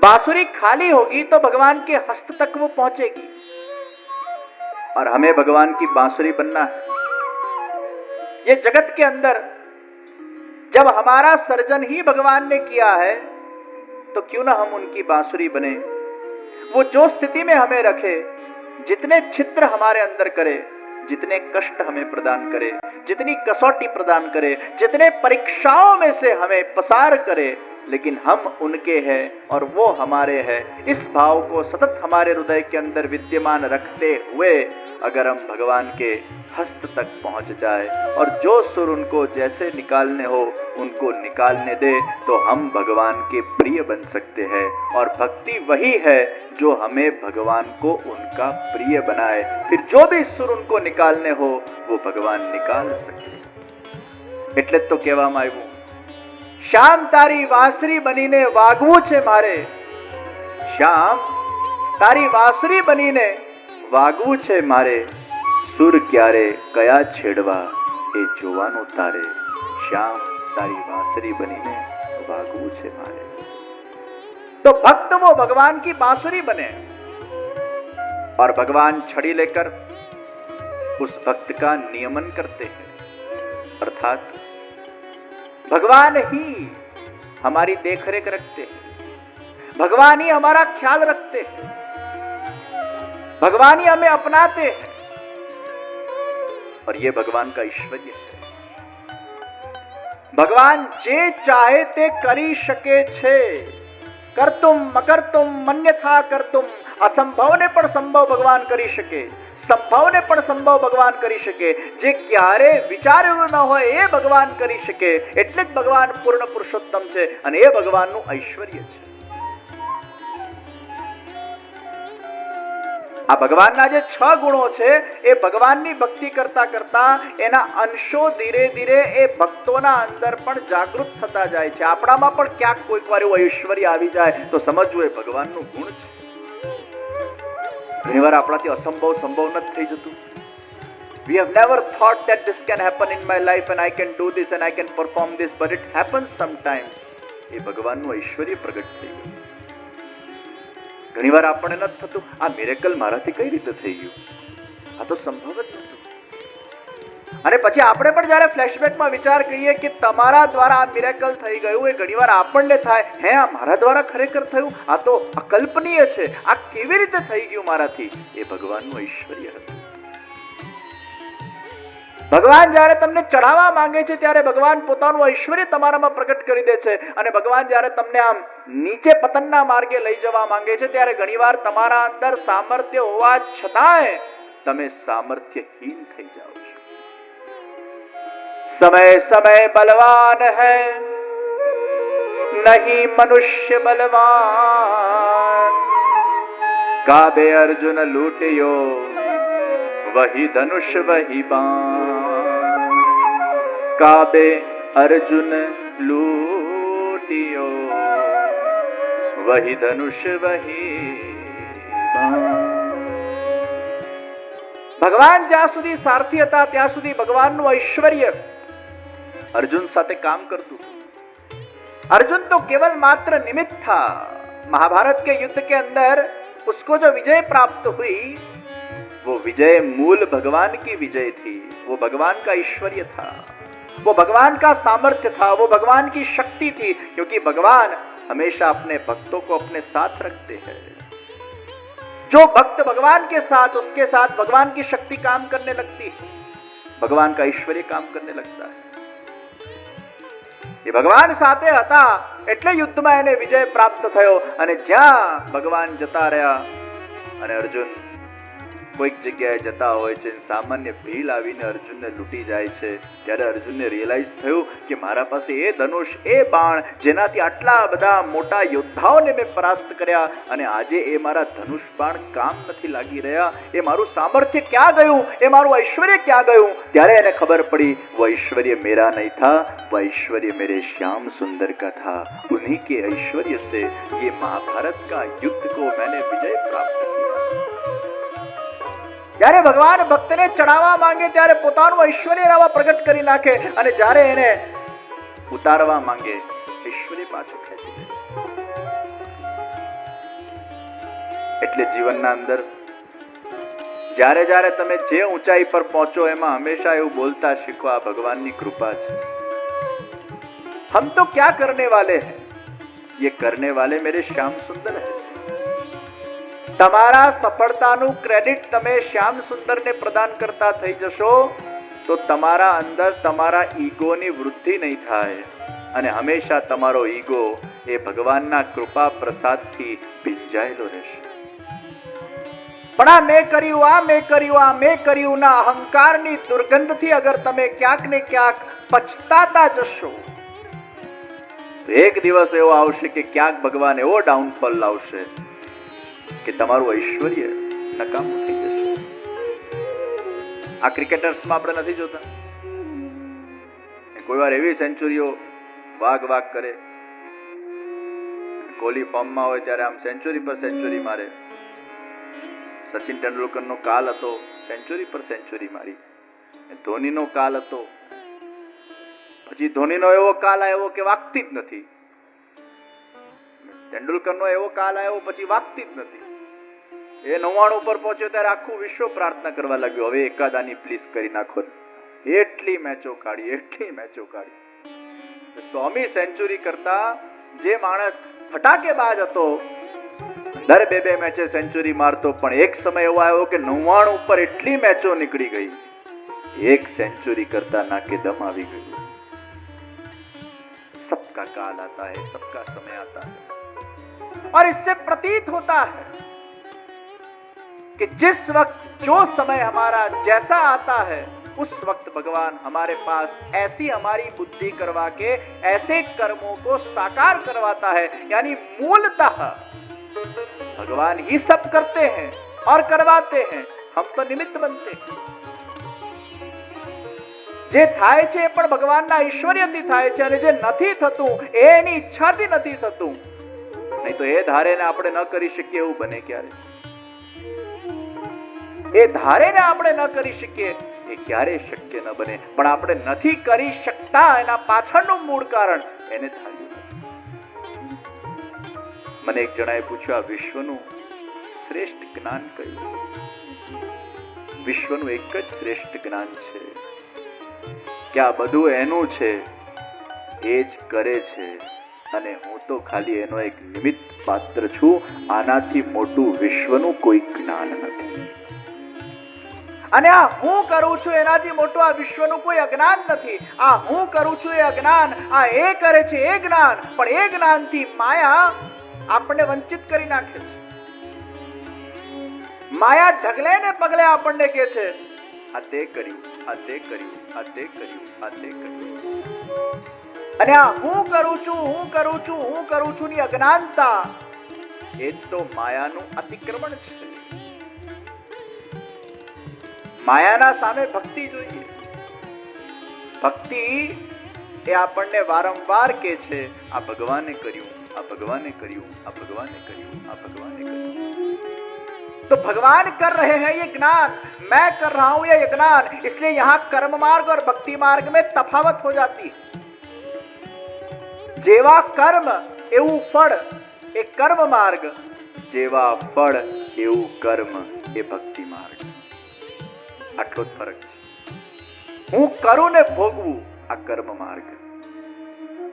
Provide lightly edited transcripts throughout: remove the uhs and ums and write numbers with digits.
बांसुरी खाली होगी तो भगवान के हस्त तक वो पहुंचेगी, और हमें भगवान की बांसुरी बनना है। ये जगत के अंदर जब हमारा सर्जन ही भगवान ने किया है, तो क्यों ना हम उनकी बांसुरी बने। वो जो स्थिति में हमें रखे, जितने छिद्र हमारे अंदर करे, जितने कष्ट हमें प्रदान करे, जितनी कसौटी प्रदान करे, जितने परीक्षाओं में से हमें पसार करे, लेकिन हम उनके हैं और वो हमारे हैं, इस भाव को सतत हमारे हृदय के अंदर विद्यमान रखते हुए अगर हम भगवान के हस्त तक पहुंच जाए और जो सुर उनको जैसे निकालने हो उनको निकालने दे, तो हम भगवान के प्रिय बन सकते हैं। और भक्ति वही है जो हमें भगवान को उनका प्रिय बनाए। फिर जो भी सुर उनको निकालने हो वो भगवान निकाल सके। એટલે તો કહેવામાં આવ્યું, શ્યામ તારી વાંસરી બનીને વાગવું છે મારે, શ્યામ તારી વાંસરી બનીને વાગવું છે મારે, સુર ક્યારે કયા છેડવા એ જોવાનું તારે, શ્યામ તારી વાંસરી બનીને વાગવું છે મારે। तो भक्त वो भगवान की बांसुरी बने और भगवान छड़ी लेकर उस भक्त का नियमन करते हैं, अर्थात भगवान ही हमारी देखरेख रखते हैं, भगवान ही हमारा ख्याल रखते हैं, भगवान ही हमें अपनाते हैं, और ये भगवान का ऐश्वर्य है। भगवान जे चाहे ते करी शके छे, करतुम मकरतुम मन्यथा करतुम, असंभवने पण संभव भगवान करी शके, संभवने पण संभव भगवान करी शके, जे क्यारे विचारेલું ન હોય એ ભગવાન કરી શકે। એટલે જ ભગવાન પૂર્ણ પુરુષોત્તમ છે અને એ ભગવાનનું ઐશ્વર્ય છે। આ ભગવાનના જે 6 ગુણો છે એ ભગવાનની ભક્તિ કરતા કરતા એના અંશો ધીરે ધીરે એ ભક્તોના અંદર પણ જાગૃત થતા જાય છે। આપણામાં પણ ક્યાંક કોઈક વાર એવું ઐશ્વર્ય આવી જાય તો સમજવું એ ભગવાનનું ગુણ છે। ઘણીવાર આપણાથી અસંભવ સંભવ નથી થઈ જતું। We have never thought that this can happen in my life and I can do this and I can perform this, but it happens sometimes। એ ભગવાનનું ઐશ્વર્ય પ્રગટ થઈ ગયું। ઘણીવાર આપણને નથી થતું આ મિરેકલ મારાથી કઈ રીતે થઈ ગયું, આ તો સંભવ જ નહોતું। અને પછી આપણે પણ જ્યારે ફ્લેશબેકમાં વિચાર કરીએ કે તમારા દ્વારા આ મિરેકલ થઈ ગયું, એ ઘણીવાર આપણને થાય હે આ મારા દ્વારા ખરેખર થયું, આ તો અકલ્પનીય છે, આ કેવી રીતે થઈ ગયું મારાથી। એ ભગવાનનું ઐશ્વર્ય હતું। ભગવાન જ્યારે તમને ચઢાવવા માંગે છે ત્યારે ભગવાન પોતાનું ઐશ્વર્ય તમારામાં પ્રગટ કરી દે છે, અને ભગવાન જ્યારે તમને આમ નીચે પતનના માર્ગે લઈ જવા માંગે છે ત્યારે ઘણીવાર તમારા અંદર સામર્થ્ય હોવા છતાંય તમે સામર્થ્યહીન થઈ જાઓ છો। समय समय बलवान है नहीं मनुष्य बलवान, काबे अर्जुन लूटियो वही धनुष वही बाण, काबे अर्जुन लूटियो वही धनुष वही बाण। ભગવાન જ્યાં સુધી સારથી હતા ત્યાં સુધી ભગવાનનું ઐશ્વર્ય अर्जुन साथे काम करतु। अर्जुन तो केवल मात्र निमित्त था। महाभारत के युद्ध के अंदर उसको जो विजय प्राप्त हुई वो विजय मूल भगवान की विजय थी, वो भगवान का ऐश्वर्य था, वो भगवान का सामर्थ्य था, वो भगवान की शक्ति थी, क्योंकि भगवान हमेशा अपने भक्तों को अपने साथ रखते हैं। जो भक्त भगवान के साथ, उसके साथ भगवान की शक्ति काम करने लगती है, भगवान का ऐश्वर्य काम करने लगता है। ये भगवान साथे હતા એટલે યુદ્ધમાં એને વિજય પ્રાપ્ત થયો, અને જ્યાં ભગવાન જતા રહ્યા અને અર્જુન કોઈક જગ્યાએ જતા હોય છે, સામાન્ય ભીલ આવીને અર્જુનને લૂંટી જાય છે, ત્યારે અર્જુનને રિયલાઇઝ થયું કે મારા પાસે એ ધનુષ, એ બાણ જેનાથી આટલા બધા મોટા યોદ્ધાઓને મેં પરાસ્ત કર્યા, અને આજે એ મારા ધનુષ બાણ કામ નથી લાગી રહ્યા, એ મારું સામર્થ્ય ક્યાં ગયું, એ મારું ऐश्वर्य ક્યાં ગયું। ત્યારે એને ખબર પડી वो ऐश्वर्य मेरा नहीं था, वो ऐश्वर्य मेरे श्याम सुंदर का था, उन्हीं के ऐश्वर्य से ये महाभारत का युद्ध को मैंने विजय प्राप्त किया। જ્યારે ભગવાન ભક્તને ચડાવવા માંગે ત્યારે પોતાનું ઐશ્વર્ય રાવા પ્રગટ કરી નાખે, અને જ્યારે એને ઉતારવા માંગે ઐશ્વર્ય પાછું ખેંચી લે। એટલે જીવનના અંદર જ્યારે જ્યારે તમે જે ઊંચાઈ પર પહોંચો એમાં હંમેશા એવું બોલતા શીખો, આ ભગવાનની કૃપા છે. हम तो क्या करने वाले हैं, ये करने वाले मेरे श्याम सुंदर है. તમારા સફળતાનું ક્રેડિટ તમે શ્યામ સુંદરને પ્રદાન કરતા થઈ જશો તો તમારા અંદર તમારા ઈગોની વૃદ્ધિ નહીં થાય અને હંમેશા તમારો ઈગો એ ભગવાનના કૃપા પ્રસાદથી ભીંજાયેલો રહેશે. પણ આ મેં કર્યું, આ મેં કર્યું, આ મેં કર્યું ના અહંકારની દુર્ગંધથી અગર તમે ક્યાંક ને ક્યાંક પછતાતા જશો તો એક દિવસ એવો આવશે કે ક્યાંક ભગવાન એવો ડાઉનફોલ લાવશે કે તમારું ઐશ્વર્ય નકામું થઈ જશે. આ ક્રિકેટર્સમાં આપણે નથી જોતા, કોઈ વાર એવી સેન્ચુરીઓ વાગ કરે, કોહલી ફોર્મમાં હોય ત્યારે આમ સેન્ચુરી પર સેન્ચુરી મારે. સચિન તેંડુલકરનો કાલ હતો, સેન્ચુરી પર સેન્ચુરી મારી. ધોનીનો કાલ હતો, પછી ધોનીનો એવો કાલ આવ્યો કે વાગતી જ નથી. તેંડુલકરનો એવો કાલ આવ્યો પછી વાગતી જ નથી. એ 99 પર પહોંચ્યો ત્યારે આખું વિશ્વ પ્રાર્થના કરવા લાગ્યું, હવે એકાદાની પ્લીઝ કરી નાખો. એટલી મેચો કાઢી. સ્વામી સેન્ચુરી કરતા જે માણસ ફટાકેબાજ હતો, દર 2 મેચે સેન્ચુરી મારતો, પણ એક સમય એવો આવ્યો કે 99 ઉપર એટલી મેચો નીકળી ગઈ, એક સેન્ચુરી કરતા નાકે દમ આવી ગયું. सबका काल आता है, सबका समय आता है, और इससे प्रतीत होता है कि जिस वक्त जो समय हमारा जैसा आता है उस वक्त भगवान हमारे पास ऐसी हमारी बुद्धि करवा के ऐसे कर्मों को साकार करवाता है. यानी मूलतः भगवान ही सब करते हैं और करवाते हैं, हम तो निमित्त बनते हैं. જે થાય છે પણ ભગવાનના ઐશ્વર્યથી થાય છે અને જે નથી થતું એ એની ઈચ્છાથી નથી થતું. નહીં તો એ ધારેને આપણે ન કરી શકીએ એવું બને ક્યારે? એ ધારેને આપણે ન કરી શકીએ એ ક્યારે શક્ય ન બને. પણ આપણે નથી કરી શકતા એના પાછળનું મૂળ કારણ એને ધાર્યું. મને એક જણાએ પૂછ્યું, આ વિશ્વનું શ્રેષ્ઠ જ્ઞાન કયું? વિશ્વનું એક જ શ્રેષ્ઠ જ્ઞાન છે કે આ બધું એનું છે, એ જ કરે છે અને હું તો ખાલી એનો એક નિમિત્ત પાત્ર છું. આનાથી મોટું વિશ્વનું કોઈ જ્ઞાન નથી. અને આ હું કરું છું એનાથી મોટું આ વિશ્વનું કોઈ અજ્ઞાન નથી. આ હું કરું છું એ અજ્ઞાન, આ એ કરે છે એ જ્ઞાન, પણ એ જ્ઞાનથી માયા આપણને વંચિત કરી નાખે છે. માયા ઢગલે ને પગલે આપણને કહે છે, આ તે કર્યું, આ તે કર્યું, આ તે કર્યું, આ તે કર્યું. અને આ હું કરું છું ની અજ્ઞાનતા એ તો માયાનું અતિક્રમણ છે. માયાના સામે ભક્તિ જોઈએ. ભક્તિ એ આપણને વારંવાર કહે છે, આ ભગવાને કર્યું, આ ભગવાને કર્યું, આ ભગવાને કર્યું, આ ભગવાને કર્યું. तो भगवान कर रहे हैं ये ज्ञान, मैं कर रहा हूं ये ज्ञान, इसलिए यहां कर्म मार्ग और भक्ति मार्ग में तफावत हो जाती है. जेवा कर्म એવું ફળ એ કર્મ માર્ગ, જેવા ફળ એવું કર્મ એ ભક્તિ માર્ગ. આટલો જ ફરક છે. હું કરું ને ભોગવું આ કર્મ માર્ગ.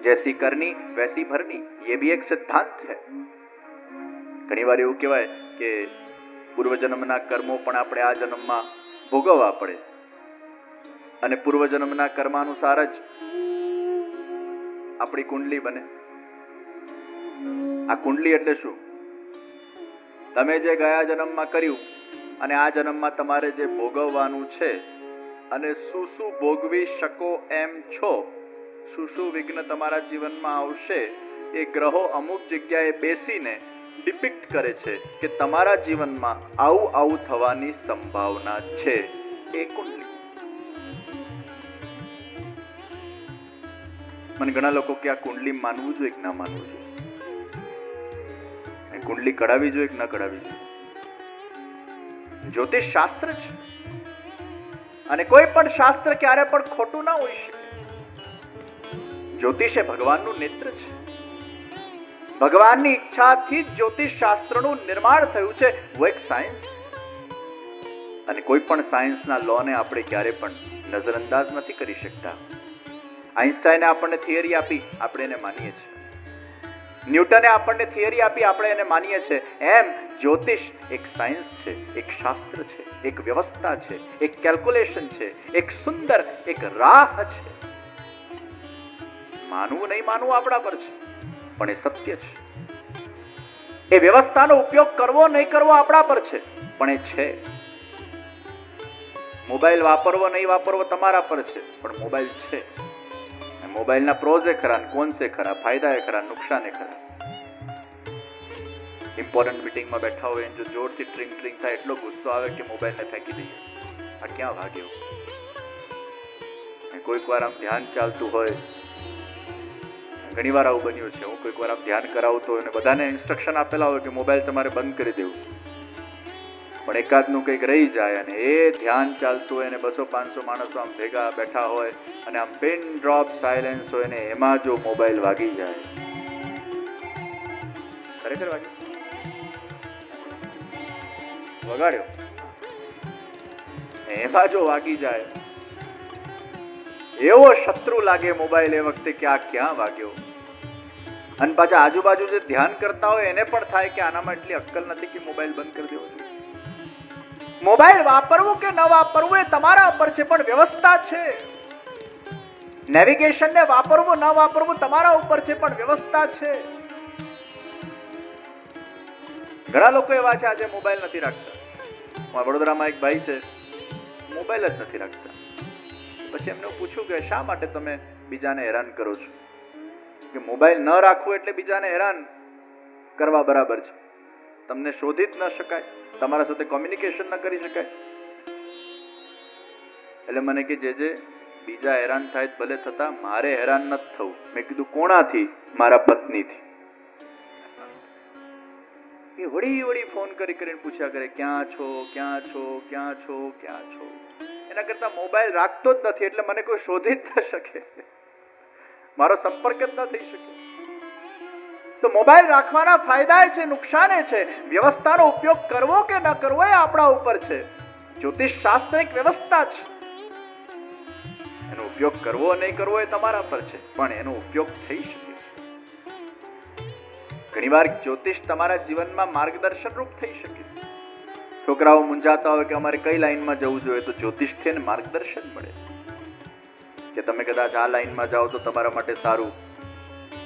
जैसी करनी वैसी भरनी, ये भी एक सिद्धांत है. ઘણી વાર એવું કહેવાય કે પૂર્વજન્મના કર્મો પણ આપણે આ જન્મમાં ભોગવવા પડે અને પૂર્વજન્મના કર્માનુસાર જ આપણી કુંડલી બને. આ કુંડલી એટલે શું? તમે જે ગયા જન્મમાં કર્યું અને આ જન્મમાં તમારે જે ભોગવવાનું છે અને શું શું ભોગવી શકો એમ છો, શું શું વિઘ્ન તમારા જીવનમાં આવશે, એ ગ્રહો અમુક જગ્યાએ બેસીને ડિપિક્ટ કરે છે કે તમારા જીવનમાં આવું આવું થવાની સંભાવના છે. એ કુંડલી. મને ઘણા લોકો કે આ કુંડલી માનવું જોઈએ કે ના માનવું જોઈએ, કુંડલી કઢાવી જોઈએ કે ના કઢાવી જોઈએ. જ્યોતિષ શાસ્ત્ર છે અને કોઈ પણ શાસ્ત્ર ક્યારે પણ ખોટું ના હોઈ શકે. જ્યોતિષ એ ભગવાનનું નેત્ર છે. ભગવાનની ઈચ્છાથી જ જ્યોતિષ શાસ્ત્રનું નિર્માણ થયું છે. वो एक સાયન્સ, અને કોઈ પણ સાયન્સના લોને આપણે ક્યારે પણ નજરઅંદાજ નથી કરી શકતા. આઈન્સ્ટાઈને આપણને થિયરી આપી, આપણે એને માનીએ છીએ. ન્યૂટને આપણને થિયરી આપી, આપણે એને માનીએ છીએ. એમ જ્યોતિષ એક સાયન્સ છે, એક શાસ્ત્ર છે, એક વ્યવસ્થા છે, એક કેલ્ક્યુલેશન છે, એક સુંદર એક રાહ છે. માનવું નહીં માનવું આપણા પર છે, પણ એ સત્ય છે. એ વ્યવસ્થાનો ઉપયોગ કરવો નહીં કરવો આપણા પર છે, પણ એ છે. મોબાઈલ વાપરવો નહીં વાપરવો તમારા પર છે, પણ મોબાઈલ છે. મોબાઈલના પ્રોઝ એ ખરા, કોન્સ એ ખરા, ફાયદા એ ખરા, નુકસાન એ ખરા. ઇમ્પોર્ટન્ટ મીટિંગમાં બેઠા હોય જો જોરથી ટ્રિંગ ટ્રિંગ થાય, એટલો ગુસ્સો આવે કે મોબાઈલને ફેંકી દઈએ. આ ક્યાં ભાગ્યો? કોઈક વાર આમ ધ્યાન ચાલતું હોય, ઘણી વાર આવું બન્યું છે. હું કોઈક વાર આમ ધ્યાન કરાવતો હોય અને બધાને ઇન્સ્ટ્રક્શન આપેલા હોય કે મોબાઈલ તમારે બંધ કરી દેવું, પણ એકાદનું કંઈક રહી જાય અને એ ધ્યાન ચાલતું હોય અને 200-500 માણસો આમ ભેગા બેઠા હોય અને આમ પિન ડ્રોપ સાયલેન્સ હોય ને એમાં જો મોબાઈલ વાગી જાય, ખરેખર વગાડ્યો, એમાં જો વાગી જાય, એવો શત્રુ લાગે મોબાઈલ એ વખતે કે આ ક્યાં વાગ્યો. અને પાછા આજુબાજુ જે ધ્યાન કરતા હોય એને પણ થાય કે આનામાં એટલી અક્કલ નથી કે મોબાઈલ બંધ કરી દેવો જોઈએ. મોબાઈલ વાપરવું કે ન વાપરવું એ તમારા ઉપર છે, પણ વ્યવસ્થા છે. નેવિગેશન ને વાપરવું ન વાપરવું તમારા ઉપર છે, પણ વ્યવસ્થા છે. ઘણા લોકો એવા છે આજે મોબાઈલ નથી રાખતા. વડોદરામાં એક ભાઈ છે, મોબાઈલ જ નથી રાખતા. પછી એમને પૂછ્યું કે શા માટે તમે બીજાને હેરાન કરો છો? કે મોબાઈલ ન રાખવું એટલે બીજાને હેરાન કરવા બરાબર છે. તમને શોધી જ ન શકાય, તમારા સાથે કોમ્યુનિકેશન ન કરી શકાય. એટલે મને કે જે બીજા હેરાન થાય ભલે થતા, મારે હેરાન નથી થવું. મેં કીધું કોણાથી? મારા પત્નીથી. એ વળી ફોન કરીને પૂછ્યા કરે, ક્યાં છો, ક્યાં છો, ક્યાં છો, ક્યાં છો. એના કરતા મોબાઈલ રાખતો જ નથી એટલે મને કોઈ શોધી જ ન શકે, મારો સંપર્ક જ ન થઈ શકે. તો મોબાઈલ રાખવાના ફાયદા છે, નુકસાન છે. વ્યવસ્થાનો ઉપયોગ કરવો કે ન કરવો એ આપણા ઉપર છે. જ્યોતિષ શાસ્ત્ર એક વ્યવસ્થા છે, એનો ઉપયોગ કરવો નહીં કરવો એ તમારા પર છે, પણ એનો ઉપયોગ થઈ શકે. ઘણીવાર જ્યોતિષ તમારા જીવનમાં માર્ગદર્શન રૂપ થઈ શકે. છોકરાઓ મૂંઝાતા હોય કે અમારે કઈ લાઈનમાં જવું જોઈએ, તો જ્યોતિષથી એને માર્ગદર્શન મળે કે તમે કદાચ આ લાઈનમાં જાઓ તો તમારા માટે સારું.